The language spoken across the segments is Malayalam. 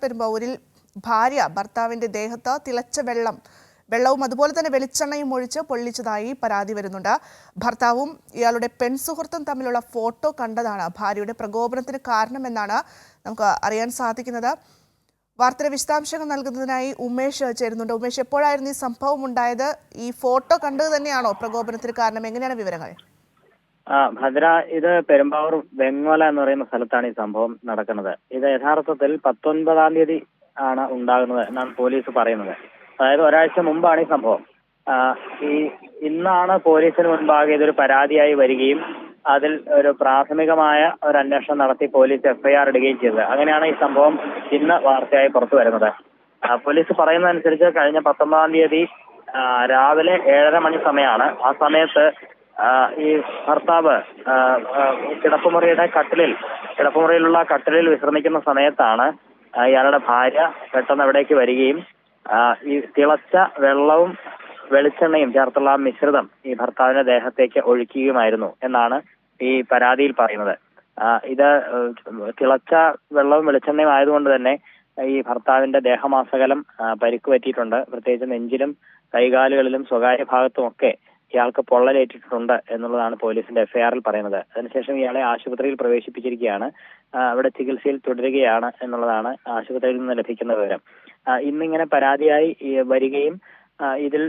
പെരുമ്പാവൂരിൽ ഭാര്യ ഭർത്താവിന്റെ ദേഹത്ത് തിളച്ച വെള്ളവും അതുപോലെ തന്നെ വെളിച്ചെണ്ണയും ഒഴിച്ച് പൊള്ളിച്ചതായി പരാതി വരുന്നുണ്ട്. ഭർത്താവും ഇയാളുടെ പെൺസുഹൃത്തും തമ്മിലുള്ള ഫോട്ടോ കണ്ടതാണ് ഭാര്യയുടെ പ്രകോപനത്തിന് കാരണമെന്നാണ് നമുക്ക് അറിയാൻ സാധിക്കുന്നത്. വാർത്തയുടെ വിശദാംശങ്ങൾ നൽകുന്നതിനായി ഉമേഷ് ചേരുന്നുണ്ട്. ഉമേഷ്, എപ്പോഴായിരുന്നു ഈ സംഭവം ഉണ്ടായത്? ഈ ഫോട്ടോ കണ്ടത് തന്നെയാണോ പ്രകോപനത്തിന് കാരണം? എങ്ങനെയാണ് വിവരങ്ങൾ? ഭദ്ര, ഇത് പെരുമ്പാവൂർ വെങ്ങോല എന്ന് പറയുന്ന സ്ഥലത്താണ് ഈ സംഭവം നടക്കുന്നത്. ഇത് യഥാർത്ഥത്തിൽ 19-ാം തീയതി ആണ് ഉണ്ടാകുന്നത് എന്നാണ് പോലീസ് പറയുന്നത്. അതായത് ഒരാഴ്ച മുമ്പാണ് ഈ സംഭവം. ഇന്നാണ് പോലീസിന് മുൻപാകെ ഇതൊരു പരാതിയായി വരികയും അതിൽ ഒരു പ്രാഥമികമായ ഒരു അന്വേഷണം നടത്തി പോലീസ് എഫ്ഐആർ ഇടുകയും ചെയ്തത്. അങ്ങനെയാണ് ഈ സംഭവം ഇന്ന് വാർത്തയായി പുറത്തു വരുന്നത്. പോലീസ് പറയുന്നതനുസരിച്ച് കഴിഞ്ഞ 19-ാം തീയതി രാവിലെ 7:30 മണി സമയമാണ്. ആ സമയത്ത് ഈ ഭർത്താവ് കിടപ്പുമുറിയിലുള്ള കട്ടിലിൽ വിശ്രമിക്കുന്ന സമയത്താണ് ഇയാളുടെ ഭാര്യ പെട്ടെന്ന് അവിടേക്ക് വരികയും ഈ തിളച്ച വെള്ളവും വെളിച്ചെണ്ണയും ചേർത്തുള്ള മിശ്രിതം ഈ ഭർത്താവിന്റെ ദേഹത്തേക്ക് ഒഴിക്കുകയുമായിരുന്നു എന്നാണ് ഈ പരാതിയിൽ പറയുന്നത്. ഇത് തിളച്ച വെള്ളവും വെളിച്ചെണ്ണയും ആയതുകൊണ്ട് തന്നെ ഈ ഭർത്താവിന്റെ ദേഹമാസകലം പരിക്ക് പറ്റിയിട്ടുണ്ട്. പ്രത്യേകിച്ച് നെഞ്ചിലും കൈകാലുകളിലും സ്വകാര്യ ഭാഗത്തുമൊക്കെ ഇയാൾക്ക് പൊള്ളലേറ്റിട്ടുണ്ട് എന്നുള്ളതാണ് പോലീസിന്റെ എഫ്ഐആറിൽ പറയുന്നത്. അതിനുശേഷം ഇയാളെ ആശുപത്രിയിൽ പ്രവേശിപ്പിച്ചിരിക്കുകയാണ്. അവിടെ ചികിത്സയിൽ തുടരുകയാണ് എന്നുള്ളതാണ് ആശുപത്രിയിൽ നിന്ന് ലഭിക്കുന്ന വിവരം. ഇന്നിങ്ങനെ പരാതിയായി വരികയും ഇതിൽ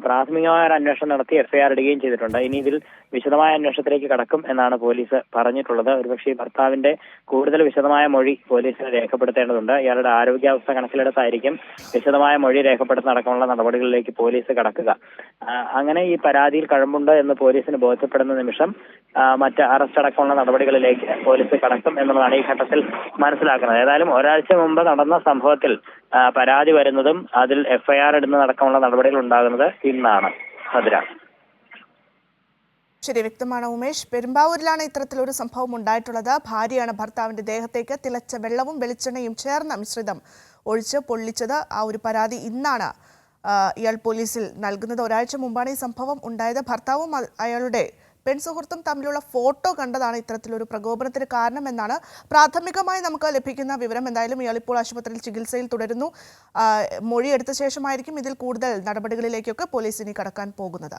പ്രാഥമികമായ ഒരു അന്വേഷണം നടത്തി എഫ്ഐആർ ഇടുകയും ചെയ്തിട്ടുണ്ട്. ഇനി ഇതിൽ വിശദമായ അന്വേഷണത്തിലേക്ക് കടക്കും എന്നാണ് പോലീസ് പറഞ്ഞിട്ടുള്ളത്. ഒരുപക്ഷെ ഭർത്താവിന്റെ കൂടുതൽ വിശദമായ മൊഴി പോലീസിന് രേഖപ്പെടുത്തേണ്ടതുണ്ട്. ഇയാളുടെ ആരോഗ്യാവസ്ഥ കണക്കിലെടുത്തായിരിക്കും വിശദമായ മൊഴി രേഖപ്പെടുത്തുന്ന അടക്കമുള്ള നടപടികളിലേക്ക് പോലീസ് കടക്കുക. അങ്ങനെ ഈ പരാതിയിൽ കഴമ്പുണ്ട് എന്ന് പോലീസിന് ബോധ്യപ്പെടുന്ന നിമിഷം മറ്റ് അറസ്റ്റ് അടക്കമുള്ള നടപടികളിലേക്ക് പോലീസ് കടക്കും എന്നുള്ളതാണ് ഈ ഘട്ടത്തിൽ മനസ്സിലാക്കുന്നത്. ഏതായാലും ഒരാഴ്ച മുമ്പ് നടന്ന സംഭവത്തിൽ പരാതി വരുന്നതും അതിൽ എഫ്ഐആർ ഇടുന്നതടക്കമുള്ള നടപടികൾ ഉണ്ടാകുന്നത് ഇന്നാണ്. ഭദ്ര. ശരി, വ്യക്തമാണ് ഉമേഷ്. പെരുമ്പാവൂരിലാണ് ഇത്തരത്തിലൊരു സംഭവം ഉണ്ടായിട്ടുള്ളത്. ഭാര്യയാണ് ഭർത്താവിന്റെ ദേഹത്തേക്ക് തിളച്ച വെള്ളവും വെളിച്ചെണ്ണയും ചേർന്ന മിശ്രിതം ഒഴിച്ച് പൊള്ളിച്ചത്. ആ ഒരു പരാതി ഇന്നാണ് ഇയാൾ പോലീസിൽ നൽകുന്നത്. ഒരാഴ്ച മുമ്പാണ് ഈ സംഭവം ഉണ്ടായത്. ഭർത്താവും അയാളുടെ പെൺസുഹൃത്തും തമ്മിലുള്ള ഫോട്ടോ കണ്ടതാണ് ഇത്തരത്തിലൊരു പ്രകോപനത്തിന് കാരണമെന്നാണ് പ്രാഥമികമായി നമുക്ക് ലഭിക്കുന്ന വിവരം. എന്തായാലും ഇയാൾ ഇപ്പോൾ ആശുപത്രിയിൽ ചികിത്സയിൽ തുടരുന്നു. മൊഴിയെടുത്ത ശേഷമായിരിക്കും ഇതിൽ കൂടുതൽ നടപടികളിലേക്കൊക്കെ പോലീസ് ഇനി കടക്കാൻ പോകുന്നത്.